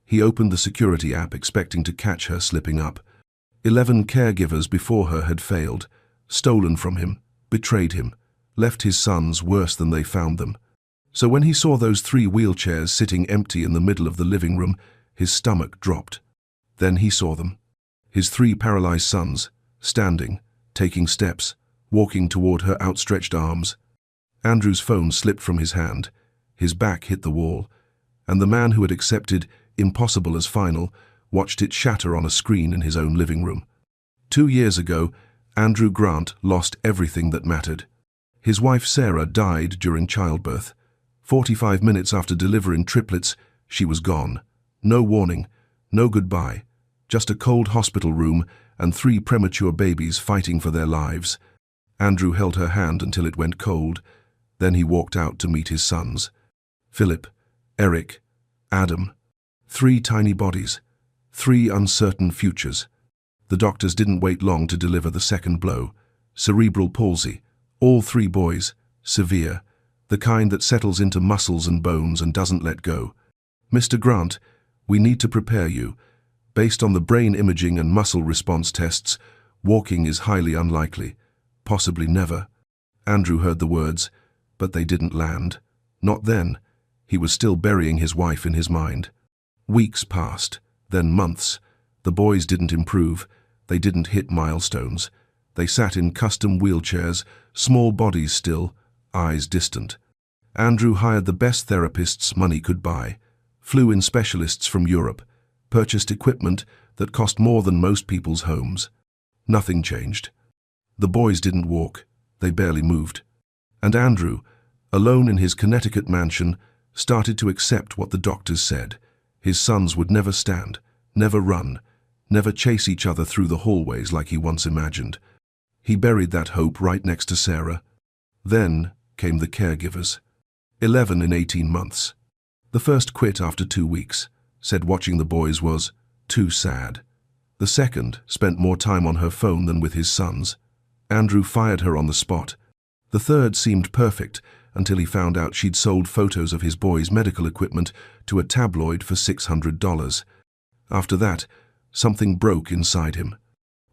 He opened the security app expecting to catch her slipping up. 11 caregivers before her had failed, stolen from him, betrayed him, left his sons worse than they found them. So when he saw those 3 wheelchairs sitting empty in the middle of the living room, his stomach dropped. Then he saw them. His 3 paralyzed sons, standing, taking steps, walking toward her outstretched arms. Andrew's phone slipped from his hand, his back hit the wall, and the man who had accepted impossible as final watched it shatter on a screen in his own living room. 2 years ago, Andrew Grant lost everything that mattered. His wife Sarah died during childbirth. 45 minutes after delivering triplets, she was gone. No warning, no goodbye, just a cold hospital room and 3 premature babies fighting for their lives. Andrew held her hand until it went cold. Then he walked out to meet his sons. Philip, Eric, Adam. 3 tiny bodies, 3 uncertain futures. The doctors didn't wait long to deliver the second blow. Cerebral palsy, all 3 boys, severe, the kind that settles into muscles and bones and doesn't let go. Mr. Grant, we need to prepare you. Based on the brain imaging and muscle response tests, walking is highly unlikely, possibly never. Andrew heard the words, but they didn't land. Not then. He was still burying his wife in his mind. Weeks passed, then months. The boys didn't improve. They didn't hit milestones. They sat in custom wheelchairs, small bodies still, eyes distant. Andrew hired the best therapists money could buy, flew in specialists from Europe, purchased equipment that cost more than most people's homes. Nothing changed. The boys didn't walk. They barely moved. And Andrew, alone in his Connecticut mansion, started to accept what the doctors said. His sons would never stand, never run, never chase each other through the hallways like he once imagined. He buried that hope right next to Sarah. Then came the caregivers. 11 in 18 months. The first quit after 2 weeks, said watching the boys was too sad. The second spent more time on her phone than with his sons. Andrew fired her on the spot. The third seemed perfect until he found out she'd sold photos of his boys' medical equipment to a tabloid for $600. After that, something broke inside him.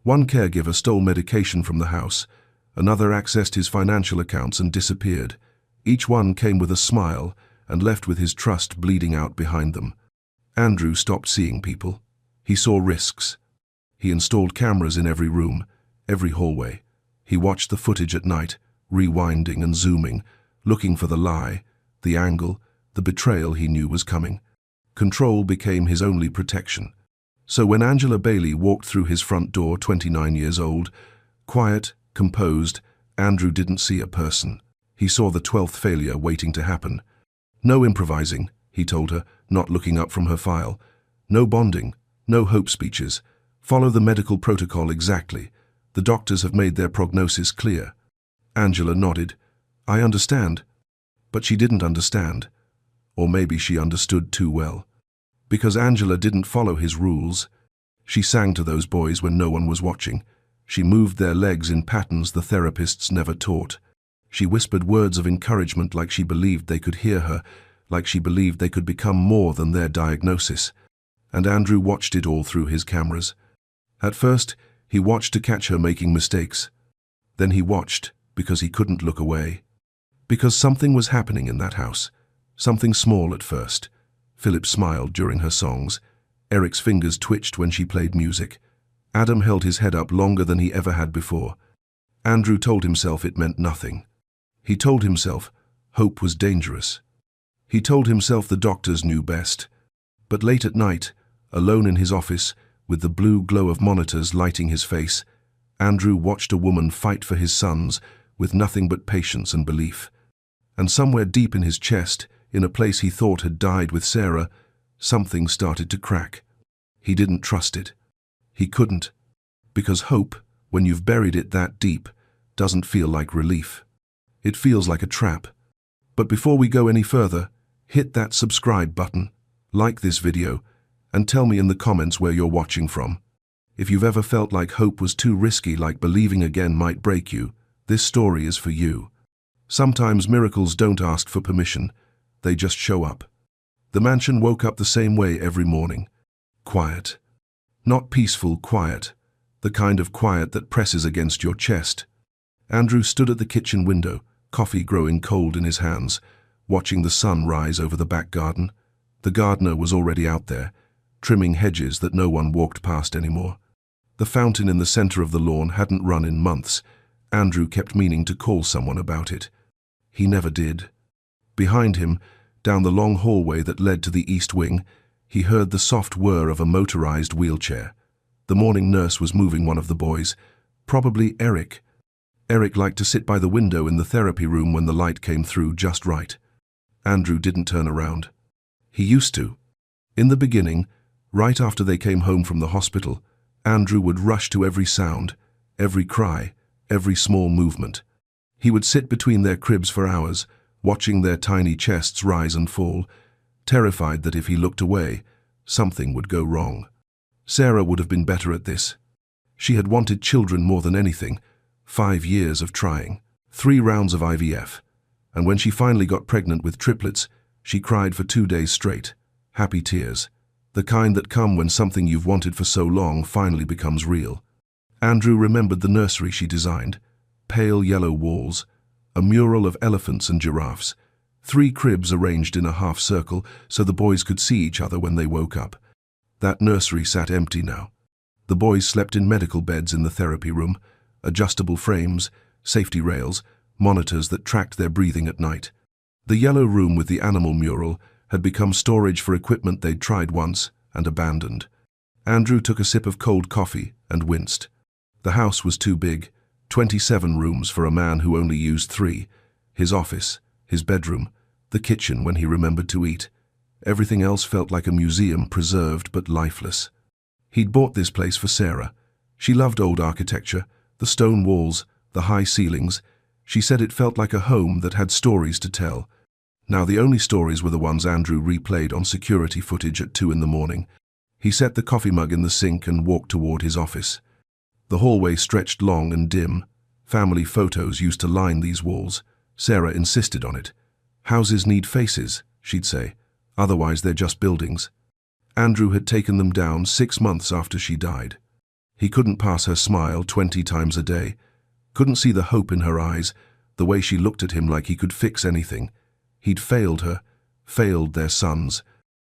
One caregiver stole medication from the house. Another accessed his financial accounts and disappeared. Each one came with a smile and left with his trust bleeding out behind them. Andrew stopped seeing people. He saw risks. He installed cameras in every room, every hallway. He watched the footage at night, rewinding and zooming, looking for the lie, the angle, the betrayal he knew was coming. Control became his only protection. So when Angela Bailey walked through his front door, 29 years old, quiet, composed, Andrew didn't see a person. He saw the 12th failure waiting to happen. No improvising, he told her, not looking up from her file. No bonding, no hope speeches. Follow the medical protocol exactly. The doctors have made their prognosis clear. Angela nodded. I understand. But she didn't understand. Or maybe she understood too well. Because Angela didn't follow his rules. She sang to those boys when no one was watching. She moved their legs in patterns the therapists never taught. She whispered words of encouragement like she believed they could hear her, like she believed they could become more than their diagnosis. And Andrew watched it all through his cameras. At first, he watched to catch her making mistakes. Then he watched because he couldn't look away. Because something was happening in that house. Something small at first. Philip smiled during her songs. Eric's fingers twitched when she played music. Adam held his head up longer than he ever had before. Andrew told himself it meant nothing. He told himself hope was dangerous. He told himself the doctors knew best. But late at night, alone in his office, with the blue glow of monitors lighting his face, Andrew watched a woman fight for his sons with nothing but patience and belief. And somewhere deep in his chest, in a place he thought had died with Sarah, something started to crack. He didn't trust it. He couldn't. Because hope, when you've buried it that deep, doesn't feel like relief. It feels like a trap. But before we go any further, hit that subscribe button, like this video, and tell me in the comments where you're watching from. If you've ever felt like hope was too risky, like believing again might break you, this story is for you. Sometimes miracles don't ask for permission, they just show up. The mansion woke up the same way every morning. Quiet. Not peaceful quiet, the kind of quiet that presses against your chest. Andrew stood at the kitchen window, coffee growing cold in his hands, watching the sun rise over the back garden. The gardener was already out there, trimming hedges that no one walked past anymore. The fountain in the center of the lawn hadn't run in months. Andrew kept meaning to call someone about it. He never did. Behind him, down the long hallway that led to the east wing, he heard the soft whir of a motorized wheelchair. The morning nurse was moving one of the boys, probably Eric. Eric liked to sit by the window in the therapy room when the light came through just right. Andrew didn't turn around. He used to. In the beginning, right after they came home from the hospital, Andrew would rush to every sound, every cry, every small movement. He would sit between their cribs for hours, watching their tiny chests rise and fall, terrified that if he looked away, something would go wrong. Sarah would have been better at this. She had wanted children more than anything. 5 years of trying, 3 rounds of IVF, and when she finally got pregnant with triplets, she cried for 2 days straight. Happy tears, the kind that come when something you've wanted for so long finally becomes real. Andrew remembered the nursery she designed. Pale yellow walls, a mural of elephants and giraffes, 3 cribs arranged in a half circle so the boys could see each other when they woke up. That nursery sat empty now. The boys slept in medical beds in the therapy room, adjustable frames, safety rails, monitors that tracked their breathing at night. The yellow room with the animal mural had become storage for equipment they'd tried once and abandoned. Andrew took a sip of cold coffee and winced. The house was too big, 27 rooms for a man who only used 3. His office, his bedroom, the kitchen when he remembered to eat. Everything else felt like a museum, preserved but lifeless. He'd bought this place for Sarah. She loved old architecture, the stone walls, the high ceilings. She said it felt like a home that had stories to tell. Now the only stories were the ones Andrew replayed on security footage at 2 in the morning. He set the coffee mug in the sink and walked toward his office. The hallway stretched long and dim. Family photos used to line these walls. Sarah insisted on it. Houses need faces, she'd say. Otherwise they're just buildings. Andrew had taken them down 6 months after she died. He couldn't pass her smile 20 times a day. Couldn't see the hope in her eyes, the way she looked at him like he could fix anything. He'd failed her, failed their sons,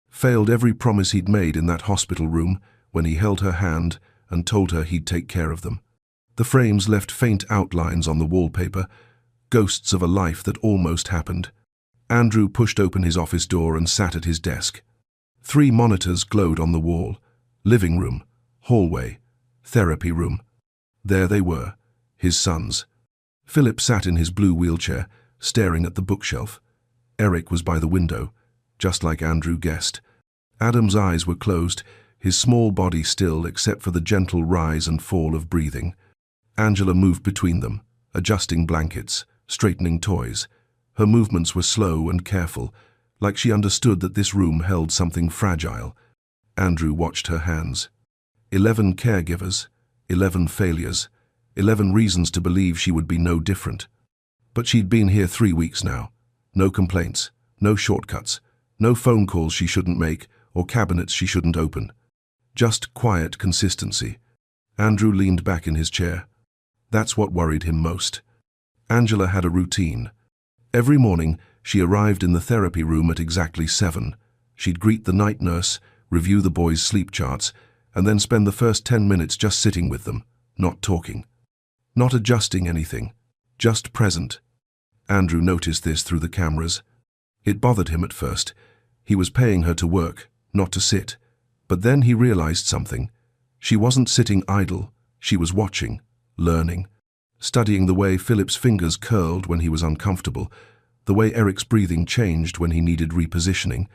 failed every promise he'd made in that hospital room when he held her hand and told her he'd take care of them. The frames left faint outlines on the wallpaper, ghosts of a life that almost happened. Andrew pushed open his office door and sat at his desk. 3 monitors glowed on the wall. Living room, hallway, therapy room. There they were, his sons. Philip sat in his blue wheelchair, staring at the bookshelf. Eric was by the window, just like Andrew guessed. Adam's eyes were closed, his small body still except for the gentle rise and fall of breathing. Angela moved between them, adjusting blankets, straightening toys. Her movements were slow and careful, like she understood that this room held something fragile. Andrew watched her hands. 11 caregivers, 11 failures, 11 reasons to believe she would be no different. But she'd been here 3 weeks now. No complaints, no shortcuts, no phone calls she shouldn't make or cabinets she shouldn't open. Just quiet consistency. Andrew leaned back in his chair. That's what worried him most. Angela had a routine. Every morning, she arrived in the therapy room at exactly 7. She'd greet the night nurse, review the boys' sleep charts, and then spend the first 10 minutes just sitting with them, not talking. Not adjusting anything, just present. Andrew noticed this through the cameras. It bothered him at first. He was paying her to work, not to sit. But then he realized something. She wasn't sitting idle. She was watching, learning, studying the way Philip's fingers curled when he was uncomfortable, the way Eric's breathing changed when he needed repositioning,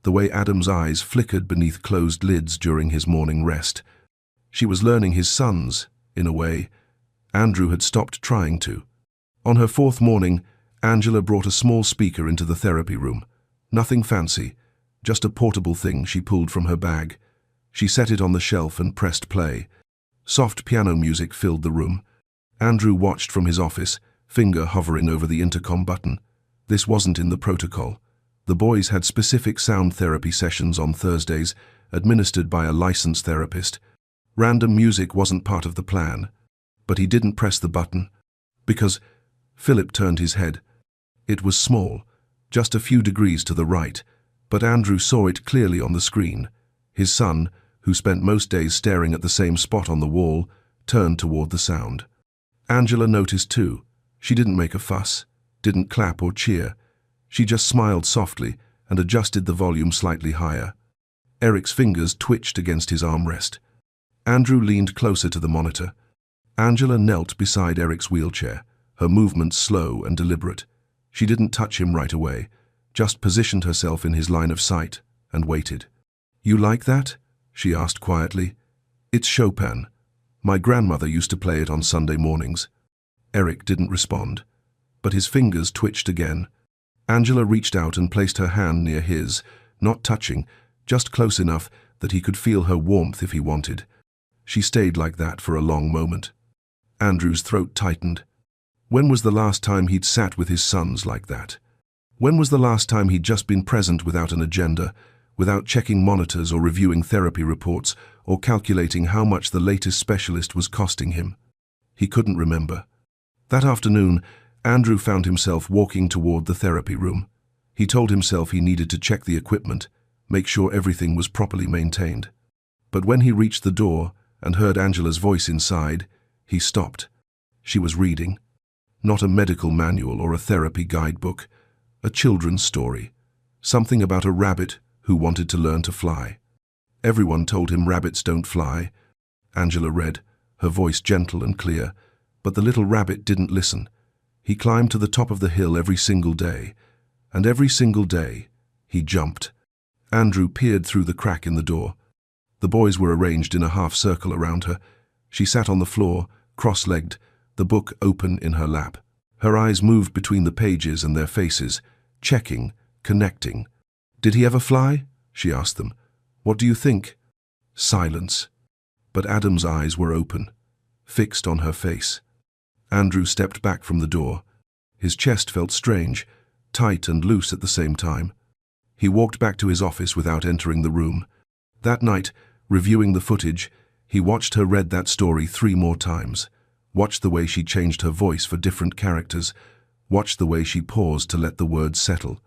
the way Adam's eyes flickered beneath closed lids during his morning rest. She was learning his sons, in a way. Andrew had stopped trying to. On her 4th morning, Angela brought a small speaker into the therapy room. Nothing fancy, just a portable thing she pulled from her bag. She set it on the shelf and pressed play. Soft piano music filled the room. Andrew watched from his office, finger hovering over the intercom button. This wasn't in the protocol. The boys had specific sound therapy sessions on Thursdays, administered by a licensed therapist. Random music wasn't part of the plan, but he didn't press the button because Philip turned his head. It was small, just a few degrees to the right, but Andrew saw it clearly on the screen. His son, who spent most days staring at the same spot on the wall, turned toward the sound. Angela noticed too. She didn't make a fuss, didn't clap or cheer. She just smiled softly and adjusted the volume slightly higher. Eric's fingers twitched against his armrest. Andrew leaned closer to the monitor. Angela knelt beside Eric's wheelchair, her movements slow and deliberate. She didn't touch him right away, just positioned herself in his line of sight and waited. "You like that?" she asked quietly. "It's Chopin. My grandmother used to play it on Sunday mornings." Eric didn't respond, but his fingers twitched again. Angela reached out and placed her hand near his, not touching, just close enough that he could feel her warmth if he wanted. She stayed like that for a long moment. Andrew's throat tightened. When was the last time he'd sat with his sons like that? When was the last time he'd just been present without an agenda, without checking monitors or reviewing therapy reports or calculating how much the latest specialist was costing him? He couldn't remember. That afternoon, Andrew found himself walking toward the therapy room. He told himself he needed to check the equipment, make sure everything was properly maintained. But when he reached the door and heard Angela's voice inside, he stopped. She was reading. Not a medical manual or a therapy guidebook, a children's story. Something about a rabbit who wanted to learn to fly. Everyone told him rabbits don't fly. Angela read, her voice gentle and clear, but the little rabbit didn't listen. He climbed to the top of the hill every single day, and every single day he jumped. Andrew peered through the crack in the door. The boys were arranged in a half-circle around her. She sat on the floor, cross-legged, the book open in her lap. Her eyes moved between the pages and their faces, checking, connecting. "Did he ever fly?" she asked them. "What do you think?" Silence. But Adam's eyes were open, fixed on her face. Andrew stepped back from the door. His chest felt strange, tight and loose at the same time. He walked back to his office without entering the room. That night, reviewing the footage, he watched her read that story 3 more times. Watched the way she changed her voice for different characters. Watched the way she paused to let the words settle.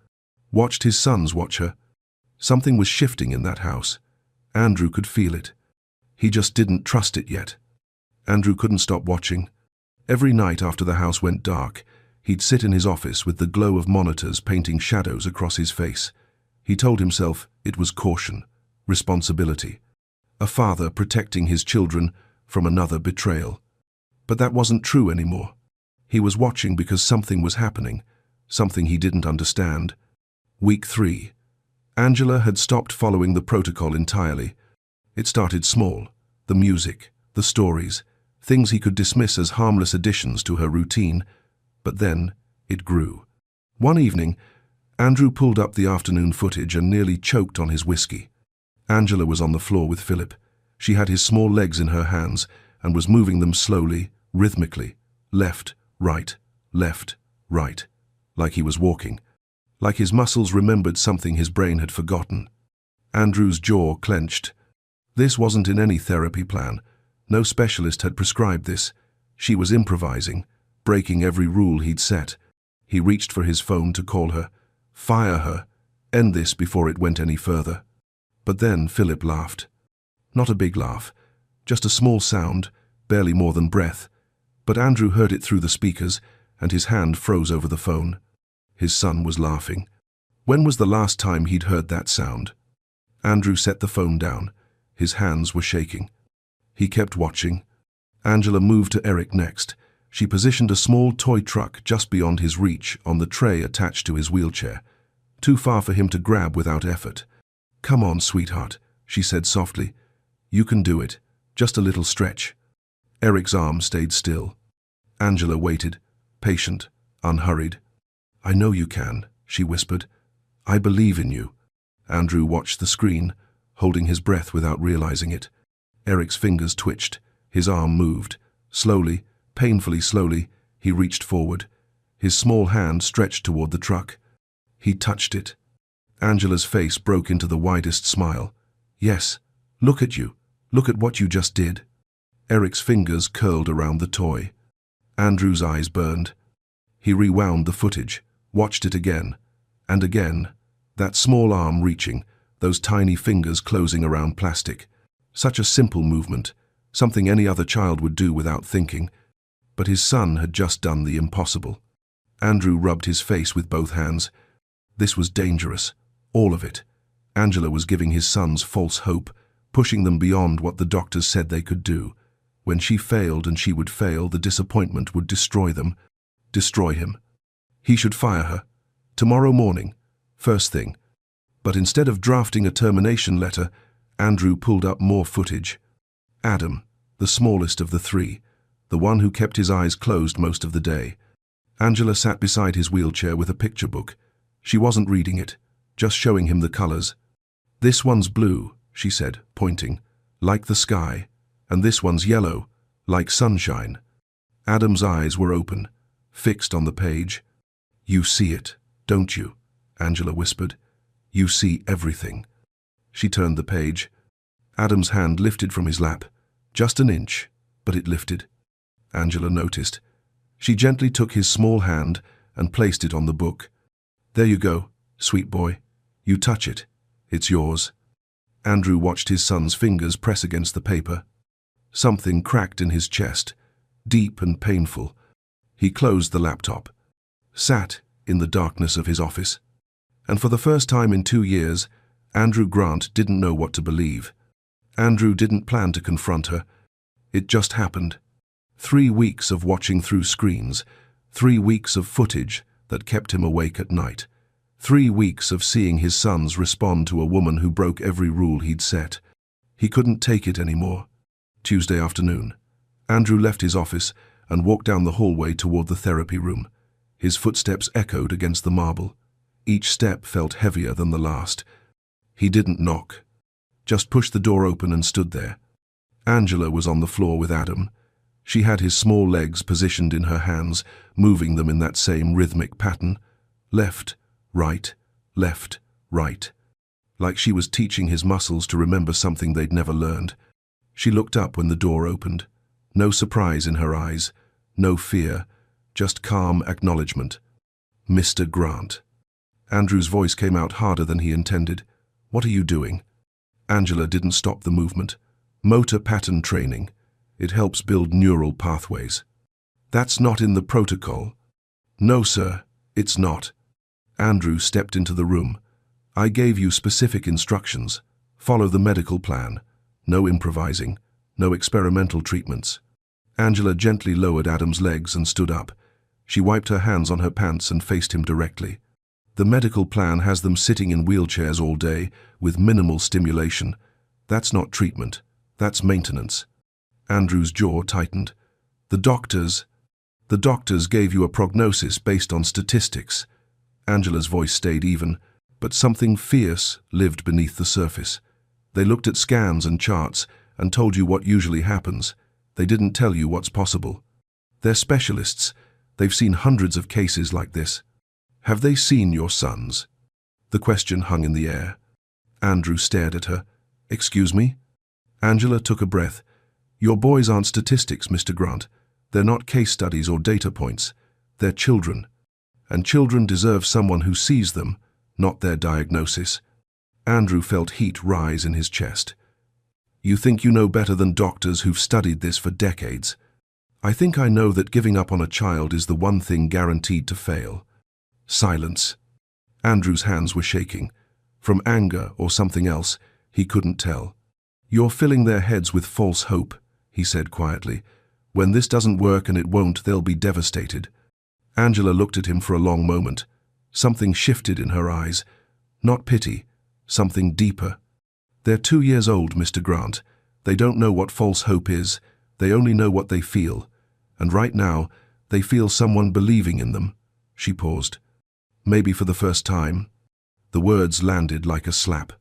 Watched his sons watch her. Something was shifting in that house. Andrew could feel it. He just didn't trust it yet. Andrew couldn't stop watching. Every night after the house went dark, he'd sit in his office with the glow of monitors painting shadows across his face. He told himself it was caution, responsibility. A father protecting his children from another betrayal. But that wasn't true anymore. He was watching because something was happening, something he didn't understand. Week 3. Angela had stopped following the protocol entirely. It started small, the music, the stories, things he could dismiss as harmless additions to her routine, but then it grew. One evening, Andrew pulled up the afternoon footage and nearly choked on his whiskey. Angela was on the floor with Philip. She had his small legs in her hands and was moving them slowly, rhythmically, left, right, like he was walking, like his muscles remembered something his brain had forgotten. Andrew's jaw clenched. This wasn't in any therapy plan. No specialist had prescribed this. She was improvising, breaking every rule he'd set. He reached for his phone to call her, fire her, end this before it went any further. But then Philip laughed. Not a big laugh, just a small sound, barely more than breath. But Andrew heard it through the speakers, and his hand froze over the phone. His son was laughing. When was the last time he'd heard that sound? Andrew set the phone down. His hands were shaking. He kept watching. Angela moved to Eric next. She positioned a small toy truck just beyond his reach on the tray attached to his wheelchair, too far for him to grab without effort. "Come on, sweetheart," she said softly. "You can do it. Just a little stretch." Eric's arm stayed still. Angela waited, patient, unhurried. "I know you can," she whispered. "I believe in you." Andrew watched the screen, holding his breath without realizing it. Eric's fingers twitched. His arm moved. Slowly, painfully slowly, he reached forward. His small hand stretched toward the truck. He touched it. Angela's face broke into the widest smile. Yes, look at you. Look at what you just did. Eric's fingers curled around the toy. Andrew's eyes burned. He rewound the footage, watched it again, and again. That small arm reaching, those tiny fingers closing around plastic. Such a simple movement, something any other child would do without thinking. But his son had just done the impossible. Andrew rubbed his face with both hands. This was dangerous, all of it. Angela was giving his sons false hope, pushing them beyond what the doctors said they could do. When she failed and she would fail, the disappointment would destroy them, destroy him. He should fire her. Tomorrow morning, first thing. But instead of drafting a termination letter, Andrew pulled up more footage. Adam, the smallest of the three, the one who kept his eyes closed most of the day. Angela sat beside his wheelchair with a picture book. She wasn't reading it, just showing him the colors. This one's blue, she said, pointing, like the sky, and this one's yellow, like sunshine. Adam's eyes were open, fixed on the page. You see it, don't you? Angela whispered. You see everything. She turned the page. Adam's hand lifted from his lap. Just an inch, but it lifted. Angela noticed. She gently took his small hand and placed it on the book. There you go, sweet boy. You touch it. It's yours. Andrew watched his son's fingers press against the paper. Something cracked in his chest, deep and painful. He closed the laptop, sat in the darkness of his office. And for the first time in 2 years, Andrew Grant didn't know what to believe. Andrew didn't plan to confront her. It just happened. 3 weeks of watching through screens, 3 weeks of footage that kept him awake at night. 3 weeks of seeing his sons respond to a woman who broke every rule he'd set. He couldn't take it anymore. Tuesday afternoon, Andrew left his office and walked down the hallway toward the therapy room. His footsteps echoed against the marble. Each step felt heavier than the last. He didn't knock, just pushed the door open and stood there. Angela was on the floor with Adam. She had his small legs positioned in her hands, moving them in that same rhythmic pattern. Left, right, left, right. Like she was teaching his muscles to remember something they'd never learned. She looked up when the door opened. No surprise in her eyes, no fear, just calm acknowledgement. Mr. Grant. Andrew's voice came out harder than he intended. What are you doing? Angela didn't stop the movement. Motor pattern training. It helps build neural pathways. That's not in the protocol. No, sir, it's not. Andrew stepped into the room. I gave you specific instructions. Follow the medical plan. No improvising. No experimental treatments. Angela gently lowered Adam's legs and stood up. She wiped her hands on her pants and faced him directly. The medical plan has them sitting in wheelchairs all day with minimal stimulation. That's not treatment. That's maintenance. Andrew's jaw tightened. The doctors gave you a prognosis based on statistics. Angela's voice stayed even, but something fierce lived beneath the surface. They looked at scans and charts and told you what usually happens. They didn't tell you what's possible. They're specialists. They've seen hundreds of cases like this. Have they seen your sons? The question hung in the air. Andrew stared at her. Excuse me? Angela took a breath. Your boys aren't statistics, Mr. Grant. They're not case studies or data points. They're children. And children deserve someone who sees them, not their diagnosis. Andrew felt heat rise in his chest. You think you know better than doctors who've studied this for decades. I think I know that giving up on a child is the one thing guaranteed to fail. Silence. Andrew's hands were shaking. From anger or something else, he couldn't tell. You're filling their heads with false hope, he said quietly. When this doesn't work, and it won't, they'll be devastated. Angela looked at him for a long moment. Something shifted in her eyes. Not pity, something deeper. They're 2 years old, Mr. Grant. They don't know what false hope is. They only know what they feel. And right now, they feel someone believing in them. She paused. Maybe for the first time. The words landed like a slap.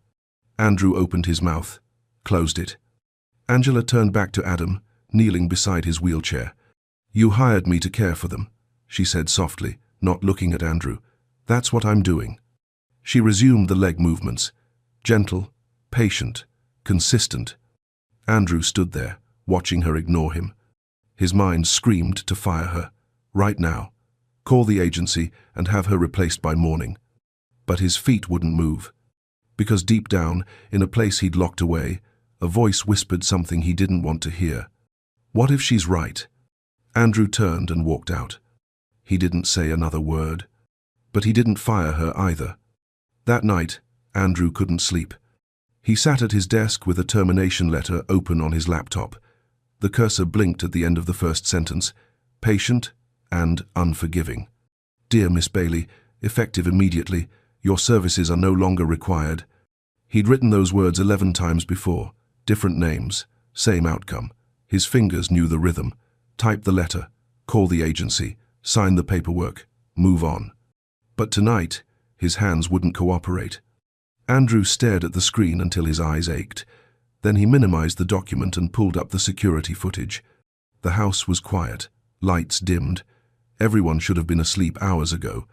Andrew opened his mouth, closed it. Angela turned back to Adam, kneeling beside his wheelchair. You hired me to care for them, she said softly, not looking at Andrew. That's what I'm doing. She resumed the leg movements. Gentle, patient, consistent. Andrew stood there, watching her ignore him. His mind screamed to fire her. Right now. Call the agency and have her replaced by morning. But his feet wouldn't move. Because deep down, in a place he'd locked away, a voice whispered something he didn't want to hear. What if she's right? Andrew turned and walked out. He didn't say another word. But he didn't fire her either. That night, Andrew couldn't sleep. He sat at his desk with a termination letter open on his laptop. The cursor blinked at the end of the first sentence, patient and unforgiving. Dear Miss Bailey, effective immediately, your services are no longer required. He'd written those words 11 times before, different names, same outcome. His fingers knew the rhythm. Type the letter, call the agency, sign the paperwork, move on. But tonight, his hands wouldn't cooperate. Andrew stared at the screen until his eyes ached. Then he minimized the document and pulled up the security footage. The house was quiet, lights dimmed. Everyone should have been asleep hours ago,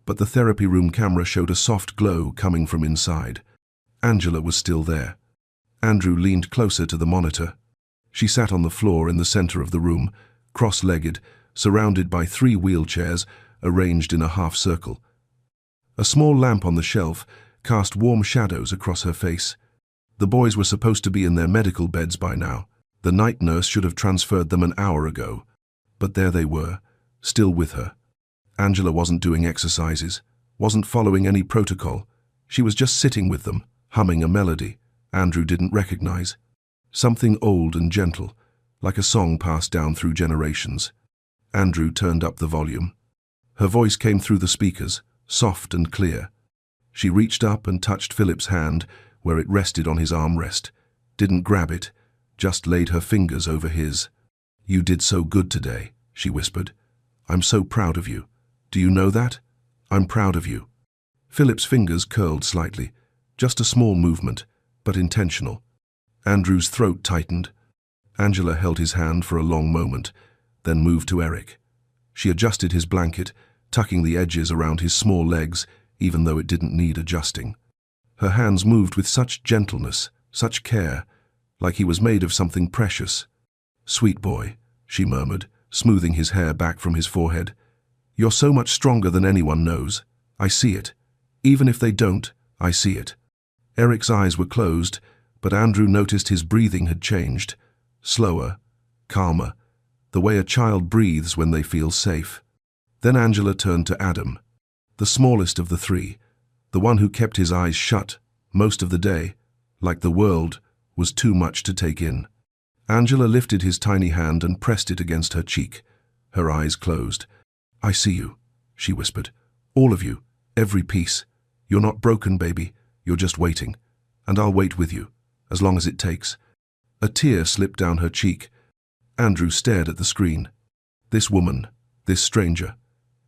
but the therapy room camera showed a soft glow coming from inside. Angela was still there. Andrew leaned closer to the monitor. She sat on the floor in the center of the room, cross-legged, surrounded by 3 wheelchairs arranged in a half circle. A small lamp on the shelf cast warm shadows across her face. The boys were supposed to be in their medical beds by now. The night nurse should have transferred them an hour ago. But there they were, still with her. Angela wasn't doing exercises, wasn't following any protocol. She was just sitting with them, humming a melody Andrew didn't recognize. Something old and gentle, like a song passed down through generations. Andrew turned up the volume. Her voice came through the speakers, soft and clear. She reached up and touched Philip's hand where it rested on his armrest, didn't grab it, just laid her fingers over his. You did so good today, she whispered. I'm so proud of you. Do you know that? I'm proud of you. Philip's fingers curled slightly, just a small movement, but intentional. Andrew's throat tightened. Angela held his hand for a long moment, then moved to Eric. She adjusted his blanket, tucking the edges around his small legs, even though it didn't need adjusting. Her hands moved with such gentleness, such care, like he was made of something precious. Sweet boy, she murmured, smoothing his hair back from his forehead. You're so much stronger than anyone knows. I see it. Even if they don't, I see it. Eric's eyes were closed, but Andrew noticed his breathing had changed. Slower, calmer, the way a child breathes when they feel safe. Then Angela turned to Adam, the smallest of the 3, the one who kept his eyes shut most of the day, like the world was too much to take in. Angela lifted his tiny hand and pressed it against her cheek. Her eyes closed. I see you, she whispered. All of you, every piece. You're not broken, baby. You're just waiting. And I'll wait with you, as long as it takes. A tear slipped down her cheek. Andrew stared at the screen. This woman, this stranger.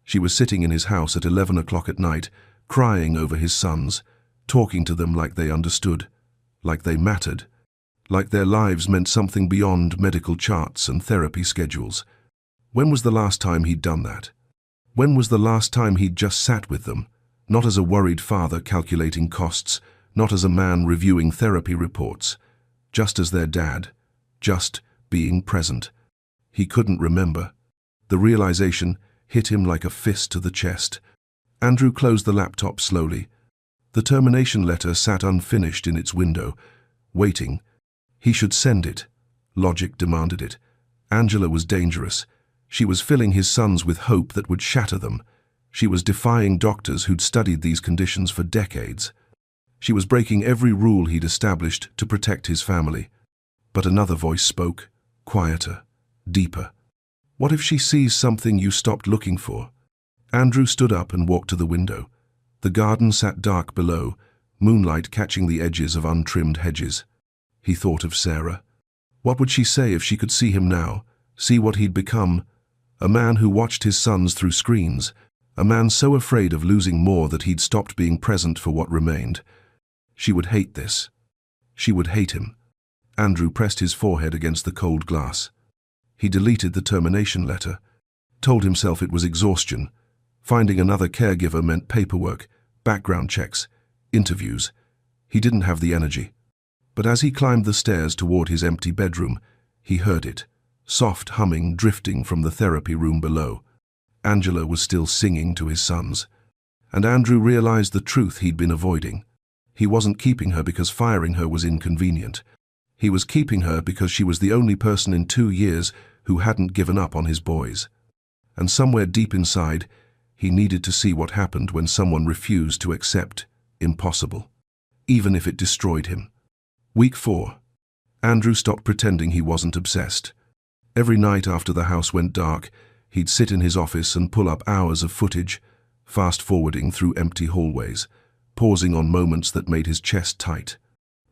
She was sitting in his house at 11 o'clock at night, crying over his sons, talking to them like they understood, like they mattered, like their lives meant something beyond medical charts and therapy schedules. When was the last time he'd done that? When was the last time he'd just sat with them, not as a worried father calculating costs, not as a man reviewing therapy reports, just as their dad, just being present? He couldn't remember. The realization hit him like a fist to the chest. Andrew closed the laptop slowly. The termination letter sat unfinished in its window, waiting. He should send it. Logic demanded it. Angela was dangerous. She was filling his sons with hope that would shatter them. She was defying doctors who'd studied these conditions for decades. She was breaking every rule he'd established to protect his family. But another voice spoke, quieter, deeper. What if she sees something you stopped looking for? Andrew stood up and walked to the window. The garden sat dark below, moonlight catching the edges of untrimmed hedges. He thought of Sarah. What would she say if she could see him now, see what he'd become? A man who watched his sons through screens, a man so afraid of losing more that he'd stopped being present for what remained. She would hate this. She would hate him. Andrew pressed his forehead against the cold glass. He deleted the termination letter, told himself it was exhaustion. Finding another caregiver meant paperwork, background checks, interviews. He didn't have the energy. But as he climbed the stairs toward his empty bedroom, he heard it, soft humming drifting from the therapy room below. Angela was still singing to his sons. And Andrew realized the truth he'd been avoiding. He wasn't keeping her because firing her was inconvenient. He was keeping her because she was the only person in 2 years who hadn't given up on his boys. And somewhere deep inside, he needed to see what happened when someone refused to accept impossible, even if it destroyed him. Week 4. Andrew stopped pretending he wasn't obsessed. Every night after the house went dark, he'd sit in his office and pull up hours of footage, fast-forwarding through empty hallways, pausing on moments that made his chest tight,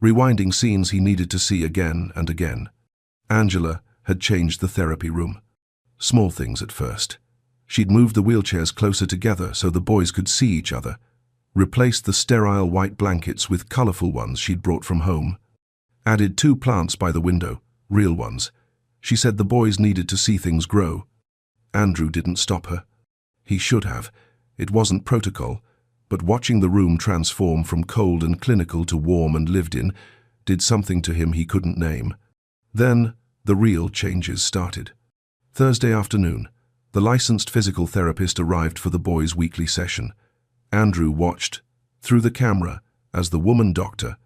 rewinding scenes he needed to see again and again. Angela had changed the therapy room. Small things at first. She'd moved the wheelchairs closer together so the boys could see each other, replaced the sterile white blankets with colorful ones she'd brought from home, added 2 plants by the window, real ones. She said the boys needed to see things grow. Andrew didn't stop her. He should have. It wasn't protocol, but watching the room transform from cold and clinical to warm and lived in did something to him he couldn't name. Then, the real changes started. Thursday afternoon, the licensed physical therapist arrived for the boys' weekly session. Andrew watched, through the camera, as the woman doctor,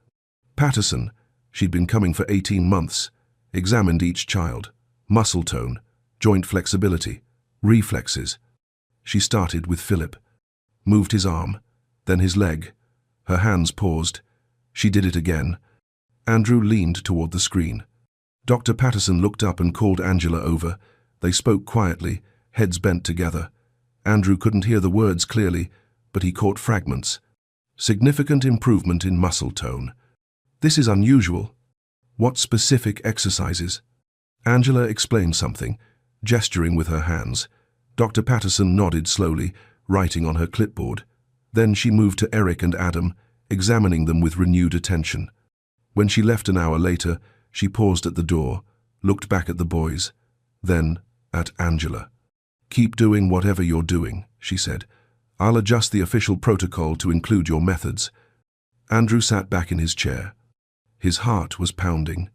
Patterson, she'd been coming for 18 months, examined each child, muscle tone, joint flexibility, reflexes. She started with Philip, moved his arm, then his leg. Her hands paused. She did it again. Andrew leaned toward the screen. Dr. Patterson looked up and called Angela over. They spoke quietly, heads bent together. Andrew couldn't hear the words clearly, but he caught fragments. Significant improvement in muscle tone. This is unusual. What specific exercises? Angela explained something, gesturing with her hands. Dr. Patterson nodded slowly, writing on her clipboard. Then she moved to Eric and Adam, examining them with renewed attention. When she left an hour later, she paused at the door, looked back at the boys, then at Angela. "Keep doing whatever you're doing," she said. "I'll adjust the official protocol to include your methods." Andrew sat back in his chair. His heart was pounding.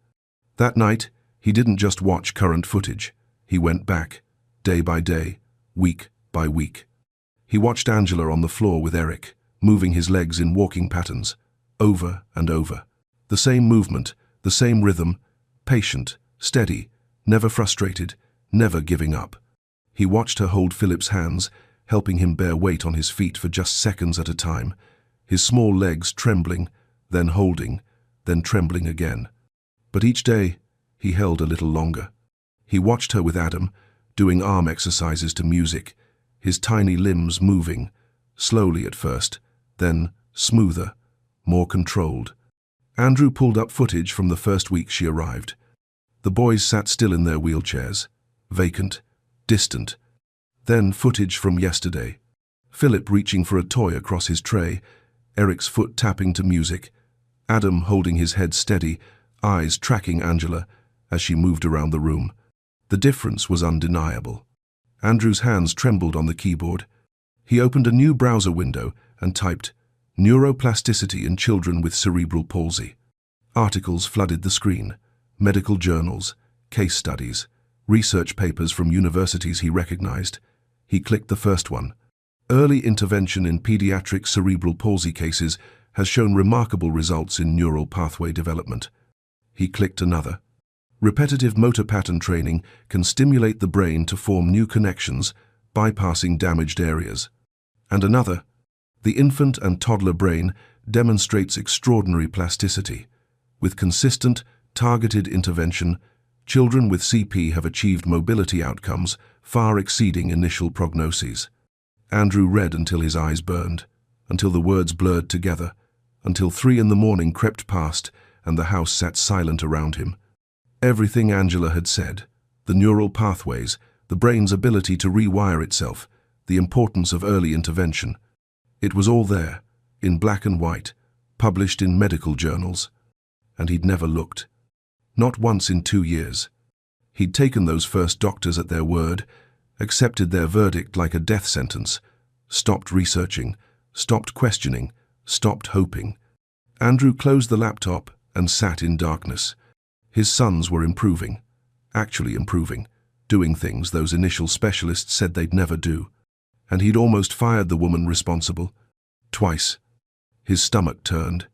That night, he didn't just watch current footage. He went back, day by day, week by week. He watched Angela on the floor with Eric, moving his legs in walking patterns, over and over. The same movement, the same rhythm, patient, steady, never frustrated, never giving up. He watched her hold Philip's hands, helping him bear weight on his feet for just seconds at a time, his small legs trembling, then holding, then trembling again. But each day, he held a little longer. He watched her with Adam, doing arm exercises to music, his tiny limbs moving, slowly at first, then smoother, more controlled. Andrew pulled up footage from the first week she arrived. The boys sat still in their wheelchairs, vacant, distant. Then footage from yesterday. Philip reaching for a toy across his tray, Eric's foot tapping to music, Adam holding his head steady, eyes tracking Angela as she moved around the room. The difference was undeniable. Andrew's hands trembled on the keyboard. He opened a new browser window and typed, "Neuroplasticity in children with cerebral palsy." Articles flooded the screen, medical journals, case studies, research papers from universities he recognized. He clicked the first one. Early intervention in pediatric cerebral palsy cases has shown remarkable results in neural pathway development. He clicked another. Repetitive motor pattern training can stimulate the brain to form new connections, bypassing damaged areas. And another. The infant and toddler brain demonstrates extraordinary plasticity. With consistent, targeted intervention, children with CP have achieved mobility outcomes far exceeding initial prognoses. Andrew read until his eyes burned, until the words blurred together, until 3 in the morning crept past and the house sat silent around him. Everything Angela had said, the neural pathways, the brain's ability to rewire itself, the importance of early intervention. It was all there, in black and white, published in medical journals. And he'd never looked. Not once in 2 years. He'd taken those first doctors at their word, accepted their verdict like a death sentence, stopped researching, stopped questioning, stopped hoping. Andrew closed the laptop and sat in darkness. His sons were improving, actually improving, doing things those initial specialists said they'd never do. And he'd almost fired the woman responsible. Twice. His stomach turned.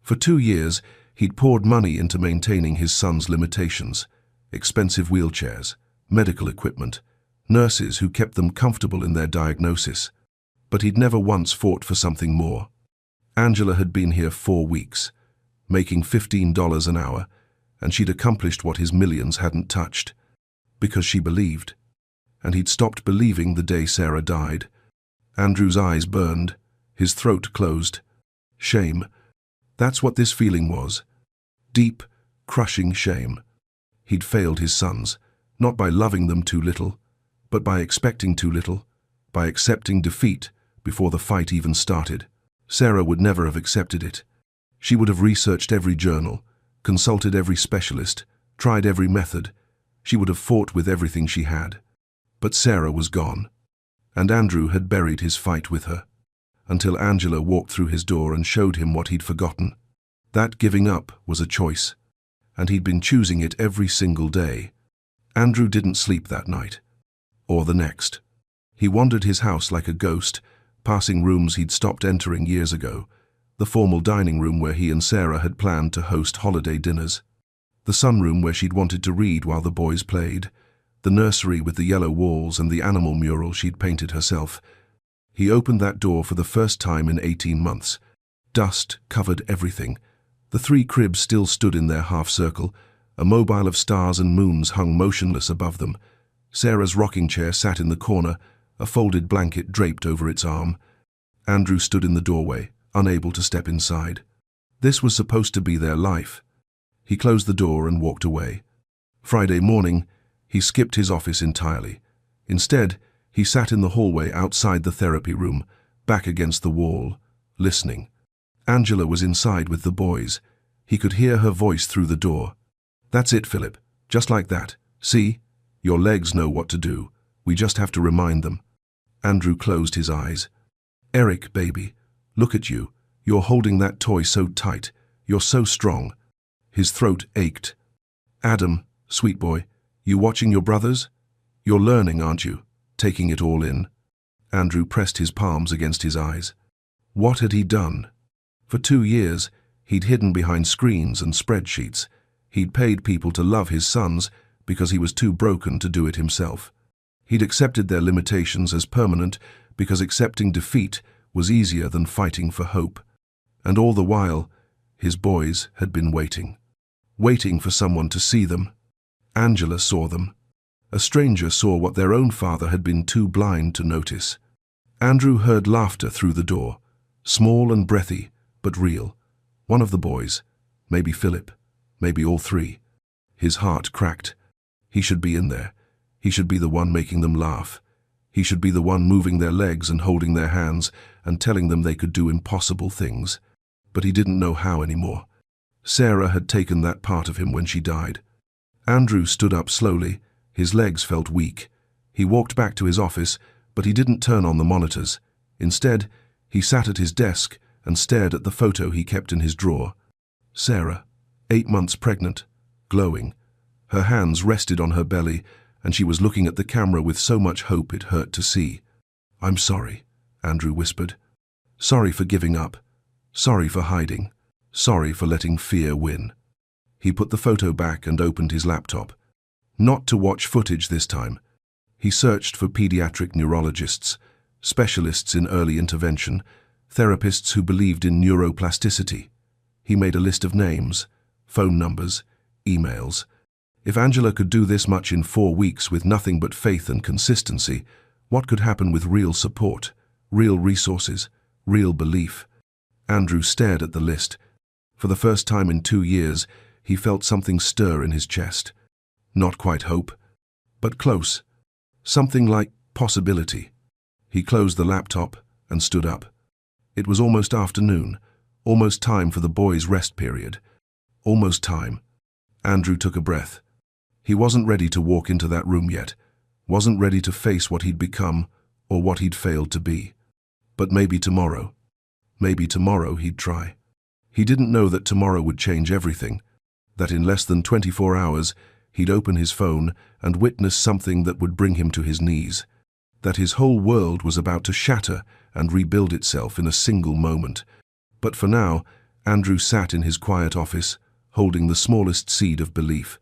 For 2 years, he'd poured money into maintaining his son's limitations. Expensive wheelchairs, medical equipment, nurses who kept them comfortable in their diagnosis. But he'd never once fought for something more. Angela had been here 4 weeks, making $15 an hour, and she'd accomplished what his millions hadn't touched. Because she believed. And he'd stopped believing the day Sarah died. Andrew's eyes burned, his throat closed. Shame. That's what this feeling was. Deep, crushing shame. He'd failed his sons, not by loving them too little, but by expecting too little, by accepting defeat before the fight even started. Sarah would never have accepted it. She would have researched every journal, consulted every specialist, tried every method. She would have fought with everything she had. But Sarah was gone, and Andrew had buried his fight with her, until Angela walked through his door and showed him what he'd forgotten. That giving up was a choice, and he'd been choosing it every single day. Andrew didn't sleep that night, or the next. He wandered his house like a ghost, passing rooms he'd stopped entering years ago, the formal dining room where he and Sarah had planned to host holiday dinners, the sunroom where she'd wanted to read while the boys played, the nursery with the yellow walls and the animal mural she'd painted herself. He opened that door for the first time in 18 months. Dust covered everything. The 3 cribs still stood in their half-circle. A mobile of stars and moons hung motionless above them. Sarah's rocking chair sat in the corner, a folded blanket draped over its arm. Andrew stood in the doorway, unable to step inside. This was supposed to be their life. He closed the door and walked away. Friday morning, he skipped his office entirely. Instead, he sat in the hallway outside the therapy room, back against the wall, listening. Angela was inside with the boys. He could hear her voice through the door. "That's it, Philip. Just like that. See? Your legs know what to do. We just have to remind them." Andrew closed his eyes. "Eric, baby, look at you. You're holding that toy so tight. You're so strong." His throat ached. "Adam, sweet boy, you watching your brothers? You're learning, aren't you? Taking it all in." Andrew pressed his palms against his eyes. What had he done? For 2 years, he'd hidden behind screens and spreadsheets. He'd paid people to love his sons because he was too broken to do it himself. He'd accepted their limitations as permanent because accepting defeat was easier than fighting for hope. And all the while, his boys had been waiting. Waiting for someone to see them. Angela saw them. A stranger saw what their own father had been too blind to notice. Andrew heard laughter through the door, small and breathy, but real. One of the boys, maybe Philip, maybe all 3. His heart cracked. He should be in there. He should be the one making them laugh. He should be the one moving their legs and holding their hands and telling them they could do impossible things. But he didn't know how anymore. Sarah had taken that part of him when she died. Andrew stood up slowly. His legs felt weak. He walked back to his office, but he didn't turn on the monitors. Instead, he sat at his desk and stared at the photo he kept in his drawer. Sarah, 8 months pregnant, glowing. Her hands rested on her belly, and she was looking at the camera with so much hope it hurt to see. "I'm sorry," Andrew whispered. "Sorry for giving up. Sorry for hiding. Sorry for letting fear win." He put the photo back and opened his laptop. Not to watch footage this time. He searched for pediatric neurologists, specialists in early intervention, therapists who believed in neuroplasticity. He made a list of names, phone numbers, emails. If Angela could do this much in 4 weeks with nothing but faith and consistency, what could happen with real support, real resources, real belief? Andrew stared at the list. For the first time in 2 years, he felt something stir in his chest. Not quite hope, but close. Something like possibility. He closed the laptop and stood up. It was almost afternoon, almost time for the boys' rest period. Almost time. Andrew took a breath. He wasn't ready to walk into that room yet, wasn't ready to face what he'd become or what he'd failed to be. But maybe tomorrow. Maybe tomorrow he'd try. He didn't know that tomorrow would change everything, that in less than 24 hours he'd open his phone and witness something that would bring him to his knees, that his whole world was about to shatter and rebuild itself in a single moment. But for now, Andrew sat in his quiet office, holding the smallest seed of belief.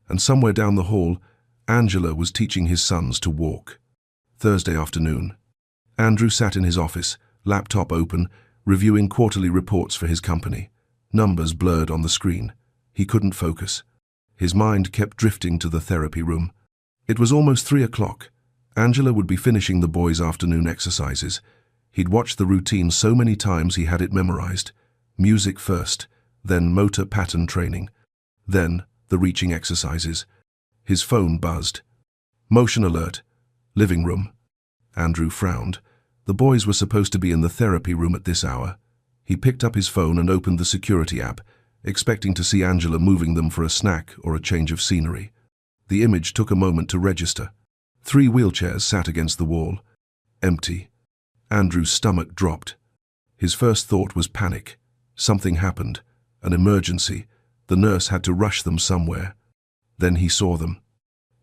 And somewhere down the hall, Angela was teaching his sons to walk. Thursday afternoon. Andrew sat in his office, laptop open, reviewing quarterly reports for his company. Numbers blurred on the screen. He couldn't focus. His mind kept drifting to the therapy room. It was almost 3 o'clock. Angela would be finishing the boys' afternoon exercises. He'd watched the routine so many times he had it memorized. Music first, then motor pattern training, then the reaching exercises. His phone buzzed. Motion alert. Living room. Andrew frowned. The boys were supposed to be in the therapy room at this hour. He picked up his phone and opened the security app, expecting to see Angela moving them for a snack or a change of scenery. The image took a moment to register. 3 wheelchairs sat against the wall. Empty. Andrew's stomach dropped. His first thought was panic. Something happened. An emergency. The nurse had to rush them somewhere. Then he saw them.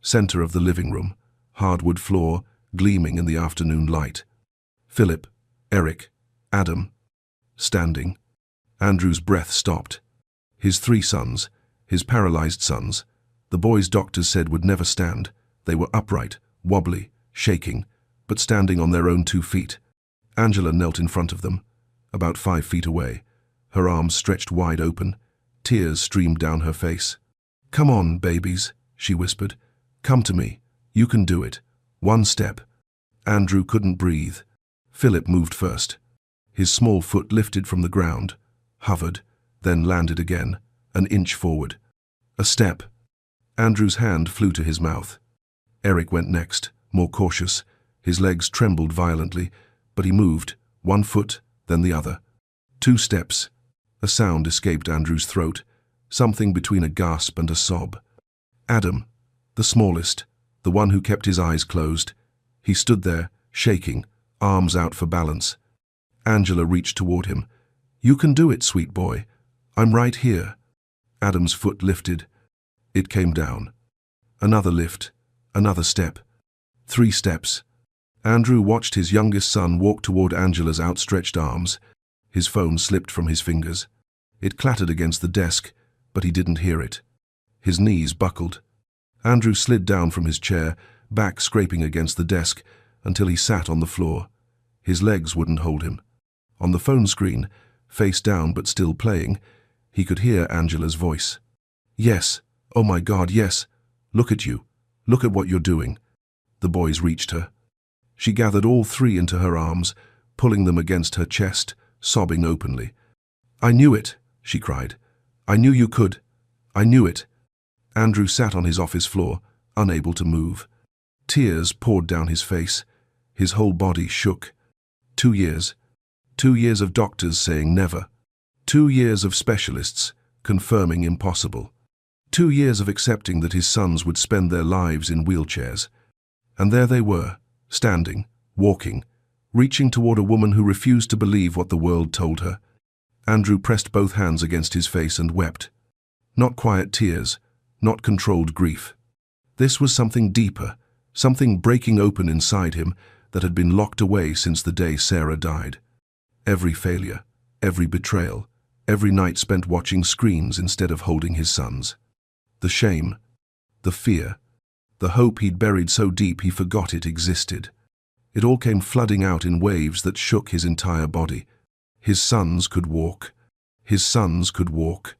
Center of the living room. Hardwood floor, gleaming in the afternoon light. Philip, Eric, Adam. Standing. Andrew's breath stopped. His 3 sons, his paralyzed sons, the boys doctors said would never stand. They were upright, wobbly, shaking, but standing on their own 2 feet. Angela knelt in front of them, about 5 feet away, her arms stretched wide open. Tears streamed down her face. "Come on, babies," she whispered. "Come to me. You can do it. 1 step." Andrew couldn't breathe. Philip moved first. His small foot lifted from the ground, hovered, then landed again, an inch forward. A step. Andrew's hand flew to his mouth. Eric went next, more cautious. His legs trembled violently, but he moved, 1 foot, then the other. 2 steps. A sound escaped Andrew's throat, something between a gasp and a sob. Adam, the smallest, the one who kept his eyes closed. He stood there, shaking, arms out for balance. Angela reached toward him. "You can do it, sweet boy. I'm right here." Adam's foot lifted. It came down. Another lift, another step. 3 steps. Andrew watched his youngest son walk toward Angela's outstretched arms. His phone slipped from his fingers. It clattered against the desk, but he didn't hear it. His knees buckled. Andrew slid down from his chair, back scraping against the desk, until he sat on the floor. His legs wouldn't hold him. On the phone screen, face down but still playing, he could hear Angela's voice. "Yes, oh my God, yes. Look at you. Look at what you're doing." The boys reached her. She gathered all 3 into her arms, pulling them against her chest, sobbing openly. "I knew it," she cried. "I knew you could. I knew it." Andrew sat on his office floor, unable to move. Tears poured down his face. His whole body shook. 2 years. 2 years of doctors saying never. 2 years of specialists confirming impossible. 2 years of accepting that his sons would spend their lives in wheelchairs. And there they were, standing, walking, reaching toward a woman who refused to believe what the world told her. Andrew pressed both hands against his face and wept. Not quiet tears, not controlled grief. This was something deeper, something breaking open inside him that had been locked away since the day Sarah died. Every failure, every betrayal, every night spent watching screens instead of holding his sons. The shame, the fear, the hope he'd buried so deep he forgot it existed. It all came flooding out in waves that shook his entire body. His sons could walk. His sons could walk.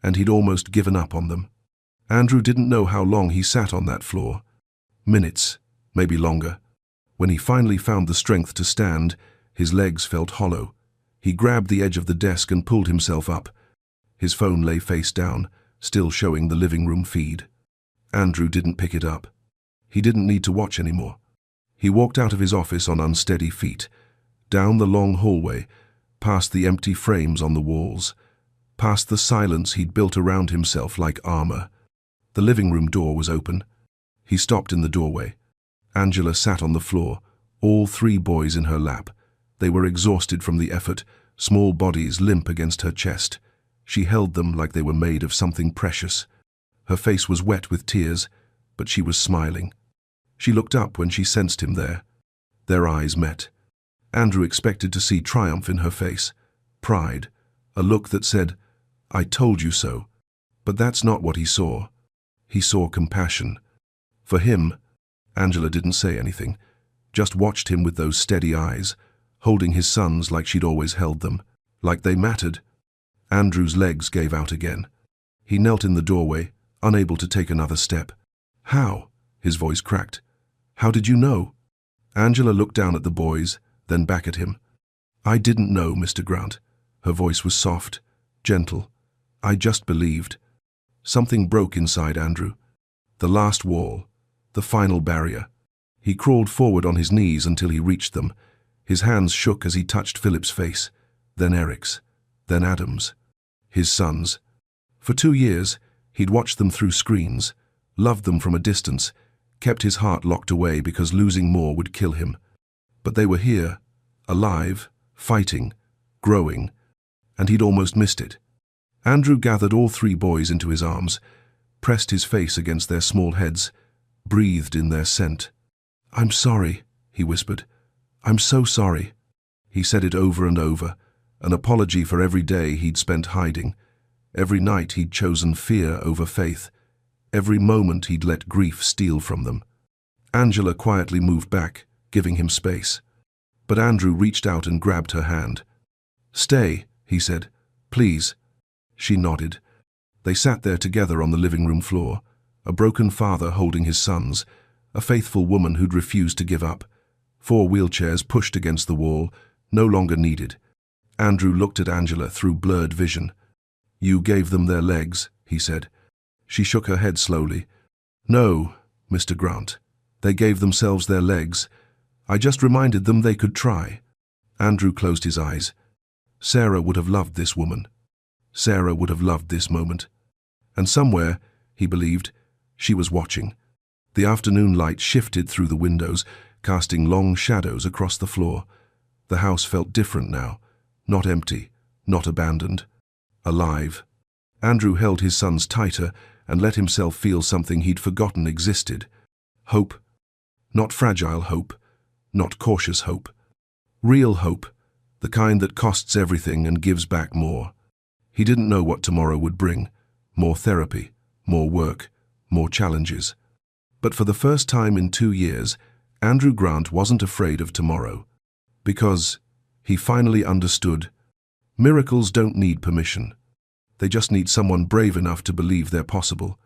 And he'd almost given up on them. Andrew didn't know how long he sat on that floor. Minutes, maybe longer. When he finally found the strength to stand, his legs felt hollow. He grabbed the edge of the desk and pulled himself up. His phone lay face down, still showing the living room feed. Andrew didn't pick it up. He didn't need to watch anymore. He walked out of his office on unsteady feet, down the long hallway, past the empty frames on the walls, past the silence he'd built around himself like armor. The living room door was open. He stopped in the doorway. Angela sat on the floor, all 3 boys in her lap. They were exhausted from the effort, small bodies limp against her chest. She held them like they were made of something precious. Her face was wet with tears, but she was smiling. She looked up when she sensed him there. Their eyes met. Andrew expected to see triumph in her face, pride, a look that said, "I told you so." But that's not what he saw. He saw compassion. For him, Angela didn't say anything, just watched him with those steady eyes, holding his sons like she'd always held them, like they mattered. Andrew's legs gave out again. He knelt in the doorway, unable to take another step. "How?" His voice cracked. "How did you know?" Angela looked down at the boys, then back at him. "I didn't know, Mr. Grant." Her voice was soft, gentle. "I just believed." Something broke inside Andrew. The last wall, the final barrier. He crawled forward on his knees until he reached them. His hands shook as he touched Philip's face, then Eric's, then Adam's. His sons. For 2 years, he'd watched them through screens, loved them from a distance, kept his heart locked away because losing more would kill him. But they were here, alive, fighting, growing, and he'd almost missed it. Andrew gathered all 3 boys into his arms, pressed his face against their small heads, breathed in their scent. "I'm sorry," he whispered. "I'm so sorry." He said it over and over, an apology for every day he'd spent hiding, every night he'd chosen fear over faith, every moment he'd let grief steal from them. Angela quietly moved back, giving him space. But Andrew reached out and grabbed her hand. "Stay," he said. "Please." She nodded. They sat there together on the living room floor, a broken father holding his sons, a faithful woman who'd refused to give up. 4 wheelchairs pushed against the wall, no longer needed. Andrew looked at Angela through blurred vision. "You gave them their legs," he said. She shook her head slowly. "No, Mr. Grant. They gave themselves their legs. I just reminded them they could try." Andrew closed his eyes. Sarah would have loved this woman. Sarah would have loved this moment. And somewhere, he believed, she was watching. The afternoon light shifted through the windows, casting long shadows across the floor. The house felt different now, not empty, not abandoned, alive. Andrew held his sons tighter and let himself feel something he'd forgotten existed. Hope. Not fragile hope, not cautious hope. Real hope, the kind that costs everything and gives back more. He didn't know what tomorrow would bring. More therapy, more work, more challenges. But for the first time in 2 years, Andrew Grant wasn't afraid of tomorrow. Because he finally understood, miracles don't need permission. They just need someone brave enough to believe they're possible.